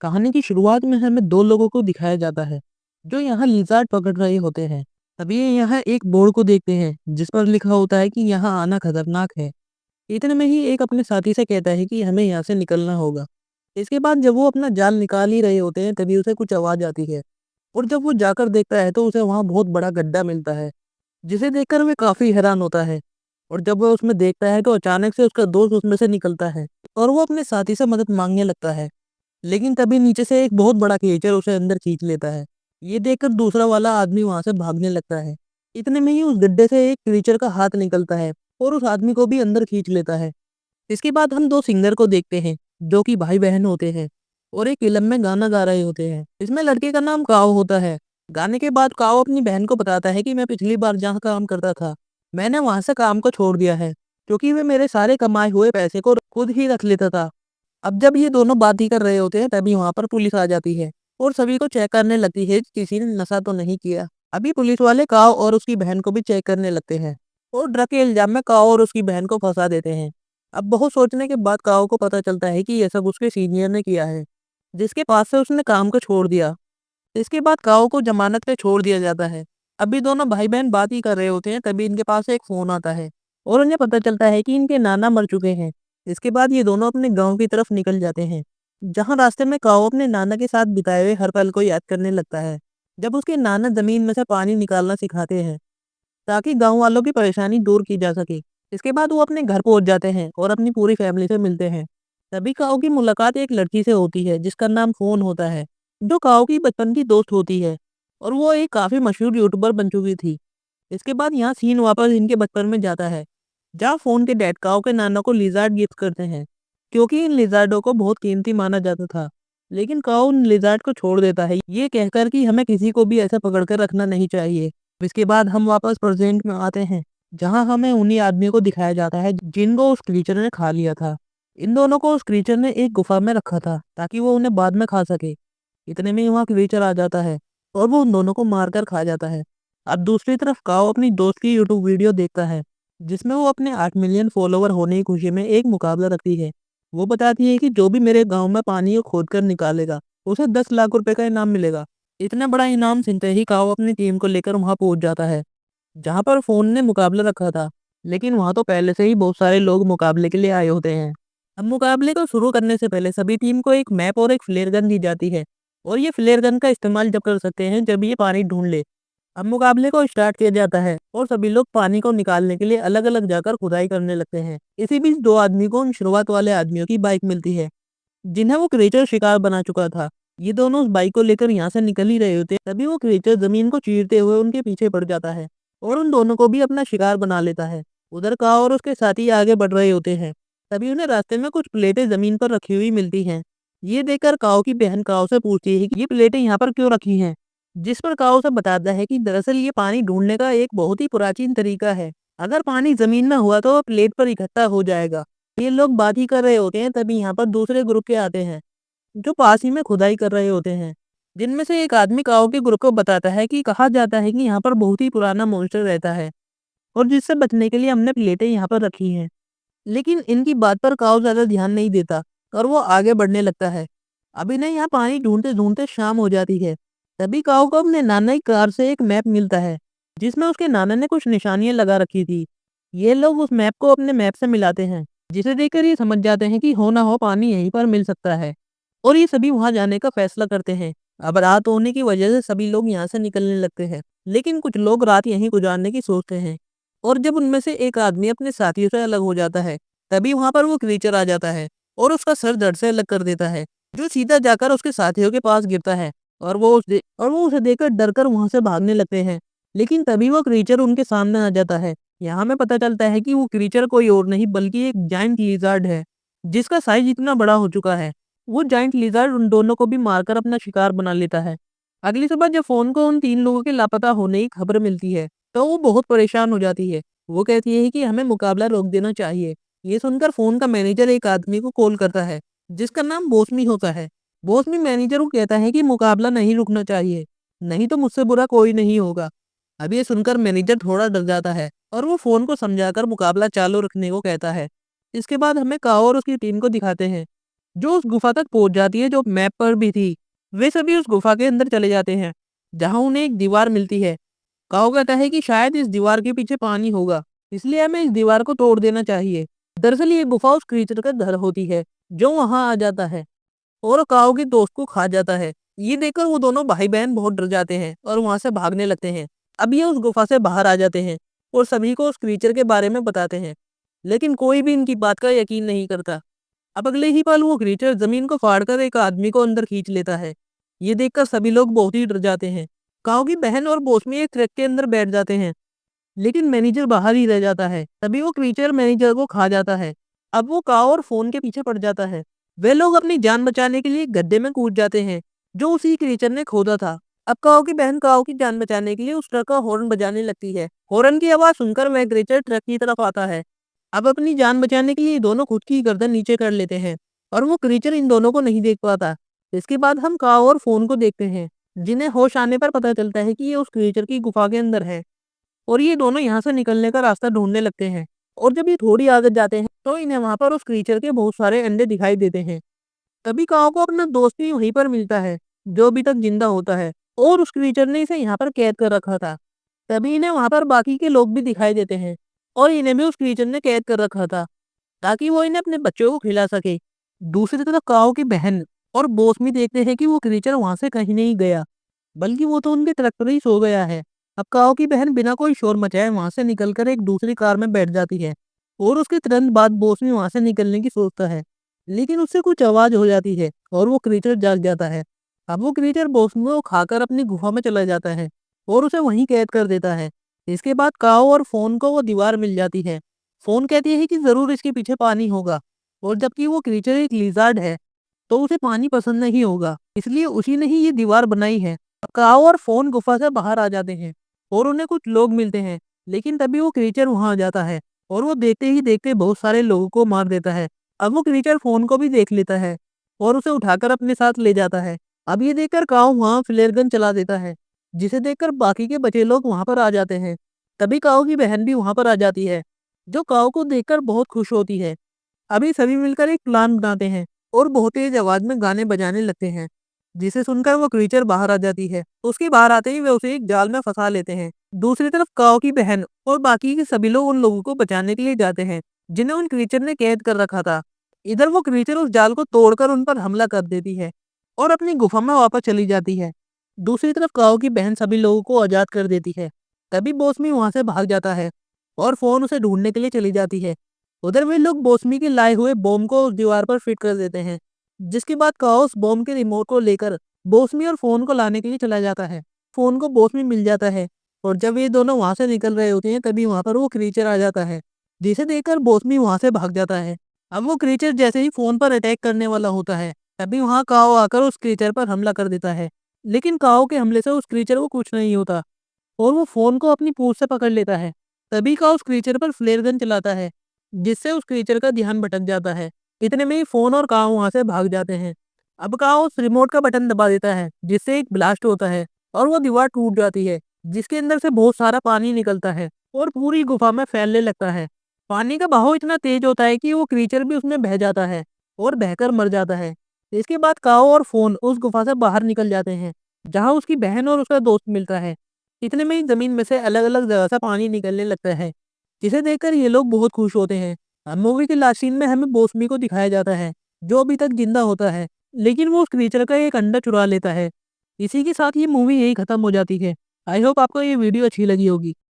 कहानी की शुरुआत में हमें दो लोगों को दिखाया जाता है जो यहाँ लिज़ार्ड पकड़ रहे होते हैं। तभी ये यहाँ एक बोर्ड को देखते हैं जिस पर लिखा होता है कि यहाँ आना खतरनाक है। इतने में ही एक अपने साथी से कहता है कि हमें यहाँ से निकलना होगा। इसके बाद जब वो अपना जाल निकाल ही रहे होते हैं तभी उसे कुछ आवाज़ आती है और जब वो जाकर देखता है तो उसे वहाँ बहुत बड़ा गड्ढा मिलता है, जिसे देखकर वह काफ़ी हैरान होता है। और जब वह उसमें देखता है तो अचानक से उसका दोस्त उसमें से निकलता है और वो अपने साथी से मदद मांगने लगता है। लेकिन तभी नीचे से एक बहुत बड़ा क्रिएचर उसे अंदर खींच लेता है। ये देखकर दूसरा वाला आदमी वहां से भागने लगता है। इतने में ही उस गड्ढे से एक क्रिएचर का हाथ निकलता है और उस आदमी को भी अंदर खींच लेता है। इसके बाद हम दो सिंगर को देखते हैं जो कि भाई बहन होते हैं और एक फिल्म में गाना गा रहे होते हैं। इसमें लड़के का नाम काओ होता है। गाने के बाद काओ अपनी बहन को बताता है कि मैं पिछली बार जहाँ काम करता था मैंने वहां से काम को छोड़ दिया है क्योंकि वे मेरे सारे कमाए हुए पैसे को खुद ही रख लेता था। अब जब ये दोनों बात ही कर रहे होते हैं तभी वहां पर पुलिस आ जाती है और सभी को चेक करने लगती है कि किसी ने नशा तो नहीं किया। अभी पुलिस वाले काओ और उसकी बहन को भी चेक करने लगते हैं और ड्रग के इल्जाम में काओ और उसकी बहन को फंसा देते हैं। अब बहुत सोचने के बाद काओ को पता चलता है कि यह सब उसके सीनियर ने किया है जिसके पास से उसने काम को छोड़ दिया। इसके बाद काओ को जमानत पे छोड़ दिया जाता है। अभी दोनों भाई बहन बात ही कर रहे होते हैं तभी इनके पास एक फोन आता है और उन्हें पता चलता है कि इनके नाना मर चुके हैं। इसके बाद ये दोनों अपने गांव की तरफ निकल जाते हैं जहां रास्ते में काओ अपने नाना के साथ बिताए हुए हर पल को याद करने लगता है जब उसके नाना जमीन में से पानी निकालना सिखाते हैं ताकि गांव वालों की परेशानी दूर की जा सके। इसके बाद वो अपने घर पहुंच जाते हैं और अपनी पूरी फैमिली से मिलते हैं। तभी काओ की मुलाकात एक लड़की से होती है जिसका नाम फोन होता है, जो काओ की बचपन की दोस्त होती है और वो एक काफी मशहूर यूट्यूबर बन चुकी थी। इसके बाद यहाँ सीन वापस इनके बचपन में जाता है जहाँ फोन के डैड काओ के नाना को लिजार्ड गिफ्ट करते हैं क्योंकि इन लिजार्डों को बहुत कीमती माना जाता था। लेकिन काओ उन लिजार्ड को छोड़ देता है ये कहकर कि हमें किसी को भी ऐसा पकड़ कर रखना नहीं चाहिए। इसके बाद हम वापस प्रेजेंट में आते हैं जहाँ हमें उन्हीं आदमियों को दिखाया जाता है जिनको उस क्रीचर ने खा लिया था। इन दोनों को उस क्रीचर ने एक गुफा में रखा था ताकि वो उन्हें बाद में खा सके। इतने में ही वहाँ क्रीचर आ जाता है और वो उन दोनों को मारकर खा जाता है। अब दूसरी तरफ काओ अपनी दोस्त की यूट्यूब वीडियो देखता है जिसमें वो अपने 8 मिलियन फॉलोवर होने की खुशी में एक मुकाबला रखती है। वो बताती है कि जो भी मेरे गांव में पानी को खोद कर निकालेगा उसे 10 लाख रुपए का इनाम मिलेगा। इतना बड़ा इनाम सुनते ही काओ अपनी टीम को लेकर वहां पहुंच जाता है जहां पर फोन ने मुकाबला रखा था। लेकिन वहां तो पहले से ही बहुत सारे लोग मुकाबले के लिए आए होते हैं। अब मुकाबले को शुरू करने से पहले सभी टीम को एक मैप और एक फ्लेयर गन दी जाती है और ये फ्लेयर गन का इस्तेमाल जब कर सकते हैं जब ये पानी ढूंढ ले। अब मुकाबले को स्टार्ट किया जाता है और सभी लोग पानी को निकालने के लिए अलग अलग जाकर खुदाई करने लगते हैं। इसी बीच दो आदमी को उन शुरुआत वाले आदमियों की बाइक मिलती है जिन्हें वो क्रिएचर शिकार बना चुका था। ये दोनों उस बाइक को लेकर यहाँ से निकल ही रहे होते हैं तभी वो क्रिएचर जमीन को चीरते हुए उनके पीछे पड़ जाता है और उन दोनों को भी अपना शिकार बना लेता है। उधर काओ और उसके साथी आगे बढ़ रहे होते हैं तभी उन्हें रास्ते में कुछ प्लेटें जमीन पर रखी हुई मिलती हैं। ये देखकर काओ की बहन काओ से पूछती है कि ये प्लेटें यहाँ पर क्यों रखी हैं, जिस पर काओ उसे बताता है कि दरअसल ये पानी ढूंढने का एक बहुत ही प्राचीन तरीका है। अगर पानी जमीन में हुआ तो वो प्लेट पर इकट्ठा हो जाएगा। ये लोग बात ही कर रहे होते हैं तभी यहाँ पर दूसरे ग्रुप के आते हैं जो पास ही में खुदाई कर रहे होते हैं, जिनमें से एक आदमी काओ के ग्रुप को बताता है कि कहा जाता है कि यहाँ पर बहुत ही पुराना मॉन्स्टर रहता है और जिससे बचने के लिए हमने प्लेटें यहाँ पर रखी हैं। लेकिन इनकी बात पर काओ ज्यादा ध्यान नहीं देता और वो आगे बढ़ने लगता है। अभी नहीं यहाँ पानी ढूंढते ढूंढते शाम हो जाती है तभी काओ को अपने नाना की कार से एक मैप मिलता है जिसमें उसके नाना ने कुछ निशानियां लगा रखी थी। ये लोग उस मैप को अपने मैप से मिलाते हैं जिसे देखकर ये समझ जाते हैं कि हो ना हो पानी यहीं पर मिल सकता है और ये सभी वहां जाने का फैसला करते हैं। अब रात होने की वजह से सभी लोग यहाँ से निकलने लगते हैं लेकिन कुछ लोग रात यहीं गुजारने की सोचते हैं और जब उनमें से एक आदमी अपने साथियों से अलग हो जाता है तभी वहां पर वो क्रीचर आ जाता है और उसका सर धड़ से अलग कर देता है, जो सीधा जाकर उसके साथियों के पास गिरता है और वो उसे देखकर डरकर वहां से भागने लगते हैं। लेकिन तभी वो क्रीचर उनके सामने आ जाता है। यहाँ में पता चलता है कि वो क्रीचर कोई और नहीं बल्कि एक जाइंट लिजर्ड है जिसका साइज इतना बड़ा हो चुका है। वो जाइंट लिजर्ड उन दोनों को भी मारकर अपना शिकार बना लेता है। अगली सुबह जब फोन को उन तीन लोगों के लापता होने की खबर मिलती है तो वो बहुत परेशान हो जाती है। वो कहती है कि हमें मुकाबला रोक देना चाहिए। ये सुनकर फोन का मैनेजर एक आदमी को कॉल करता है जिसका नाम बोसमी होता है। बोसमी मैनेजर को कहता है कि मुकाबला नहीं रुकना चाहिए, नहीं तो मुझसे बुरा कोई नहीं होगा। अब ये सुनकर मैनेजर थोड़ा डर जाता है और वो फोन को समझाकर मुकाबला चालू रखने को कहता है। इसके बाद हमें काओ और उसकी टीम को दिखाते हैं जो उस गुफा तक पहुंच जाती है जो मैप पर भी थी। वे सभी उस गुफा के अंदर चले जाते हैं, जहाँ उन्हें एक दीवार मिलती है। काओ कहता है कि शायद इस दीवार के पीछे पानी होगा, इसलिए हमें इस दीवार को तोड़ देना चाहिए। दरअसल ये गुफा उस क्रीचर का घर होती है, जो वहाँ आ जाता है और काओ के दोस्त को खा जाता है। ये देखकर वो दोनों भाई-बहन बहुत डर जाते हैं और वहाँ से भागने लगते हैं। अब ये उस गुफा से बाहर आ जाते हैं और सभी को उस क्रीचर के बारे में बताते हैं, लेकिन कोई भी इनकी बात का यकीन नहीं करता। अब अगले ही पल वो क्रीचर जमीन को फाड़कर एक आदमी को अंदर खींच लेता है। ये देखकर सभी लोग बहुत ही डर जाते हैं। काओ की बहन और बोस्मी एक ट्रक के अंदर बैठ जाते हैं, लेकिन मैनेजर बाहर ही रह जाता है। तभी वो क्रीचर मैनेजर को खा जाता है। अब वो काओ और फोन के पीछे पड़ जाता है। वे लोग अपनी जान बचाने के लिए गड्ढे में कूद जाते हैं, जो उसी क्रीचर ने खोदा था। अब काओ की बहन काओ की जान बचाने के लिए उस ट्रक का हॉर्न बजाने लगती है। हॉर्न की आवाज सुनकर वह क्रीचर ट्रक की तरफ आता है। अब अपनी जान बचाने के लिए ये दोनों खुद की गर्दन नीचे कर लेते हैं और वो क्रीचर इन दोनों को नहीं देख पाता। इसके बाद हम काओ और फोन को देखते हैं, जिन्हें होश आने पर पता चलता है कि ये उस क्रीचर की गुफा के अंदर है और ये दोनों यहाँ से निकलने का रास्ता ढूंढने लगते हैं। और जब ये थोड़ी आगे जाते हैं तो इन्हें वहां पर उस क्रीचर के बहुत सारे अंडे दिखाई देते हैं। तभी काओ को अपना दोस्त भी वहीं पर मिलता है, जो अभी तक जिंदा होता है और उस क्रीचर ने इसे यहाँ पर कैद कर रखा था। तभी इन्हें वहां पर बाकी के लोग भी दिखाई देते हैं और इन्हें भी उस क्रीचर ने कैद कर रखा था, ताकि वो इन्हें अपने बच्चों को खिला सके। दूसरी तरफ काओ की बहन और बोस्मी देखते हैं कि वो क्रीचर वहां से कहीं नहीं गया, बल्कि वो तो उनके ट्रक पर ही सो गया है। अब काओ की बहन बिना कोई शोर मचाए वहां से निकलकर एक दूसरी कार में बैठ जाती है और उसके तुरंत बाद बोस्मी वहां से निकलने की सोचता है, लेकिन उससे कुछ आवाज हो जाती है और वो क्रीचर जाग जाता है। अब वो क्रीचर बोस्मी को खाकर अपनी गुफा में चला जाता है और उसे वहीं कैद कर देता है। इसके बाद काओ और फोन को वो दीवार मिल जाती है। फोन कहती है कि जरूर इसके पीछे पानी होगा, और जबकि वो क्रीचर एक लिज़ार्ड है तो उसे पानी पसंद नहीं होगा, इसलिए उसी ने ही ये दीवार बनाई है। काओ और फोन गुफा से बाहर आ जाते हैं और उन्हें कुछ लोग मिलते हैं, लेकिन तभी वो क्रीचर वहां आ जाता है और वो देखते ही देखते बहुत सारे लोगों को मार देता है। अब वो क्रीचर फोन को भी देख लेता है और उसे उठाकर अपने साथ ले जाता है। अब ये देखकर काओ वहां फ्लेयर गन चला देता है, जिसे देखकर बाकी के बचे लोग वहां पर आ जाते हैं। तभी काओ की बहन भी वहां पर आ जाती है, जो काओ को देखकर बहुत खुश होती है। अभी सभी मिलकर एक प्लान बनाते हैं और बहुत तेज आवाज में गाने बजाने लगते हैं, जिसे सुनकर वो क्रीचर बाहर आ जाती है। उसके बाहर आते ही वे उसे एक जाल में फंसा लेते हैं। दूसरी तरफ काओ की बहन और बाकी के सभी लोग उन लोगों को बचाने के लिए जाते हैं, जिन्हें उन क्रीचर ने कैद कर रखा था। इधर वो क्रीचर उस जाल को तोड़कर उन पर हमला कर देती है और अपनी गुफा में वापस चली जाती है। दूसरी तरफ काओ की बहन सभी लोगों को आजाद कर देती है। तभी बोस्मी वहां से भाग जाता है और फोन उसे ढूंढने के लिए चली जाती है। उधर वे लोग बोस्मी के लाए हुए बॉम्ब को उस दीवार पर फिट कर देते हैं, जिसके बाद काओ उस बॉम्ब के रिमोट को लेकर बोस्मी और फोन को लाने के लिए चला जाता है। फोन को बोस्मी मिल जाता है और जब ये दोनों वहां से निकल रहे होते हैं तभी वहां पर वो क्रीचर आ जाता है, जिसे देखकर बोस्मी वहां से भाग जाता है। अब वो क्रीचर जैसे ही फोन पर अटैक करने वाला होता है, तभी वहां काओ आकर उस क्रीचर पर हमला कर देता है, लेकिन काओ के हमले से उस क्रीचर को कुछ नहीं होता और वो फोन को अपनी पूंछ से पकड़ लेता है। तभी काओ उस क्रीचर पर फ्लेयर गन चलाता है, जिससे उस क्रीचर का ध्यान भटक जाता है। इतने में ही फोन और काओ वहां से भाग जाते हैं। अब काओ उस रिमोट का बटन दबा देता है, जिससे एक ब्लास्ट होता है और वो दीवार टूट जाती है, जिसके अंदर से बहुत सारा पानी निकलता है और पूरी गुफा में फैलने लगता है। पानी का बहाव इतना तेज होता है कि वो क्रीचर भी उसमें बह जाता है और बहकर मर जाता है। इसके बाद काओ और फोन उस गुफा से बाहर निकल जाते हैं, जहाँ उसकी बहन और उसका दोस्त मिलता है। इतने में ही जमीन में से अलग अलग जगह से पानी निकलने लगता है, जिसे देखकर ये लोग बहुत खुश होते हैं। मूवी के लास्ट सीन में हमें बोस्मी को दिखाया जाता है, जो अभी तक जिंदा होता है, लेकिन वो उस क्रीचर का एक अंडा चुरा लेता है। इसी के साथ ये मूवी यही खत्म हो जाती है। आई होप आपको ये वीडियो अच्छी लगी होगी।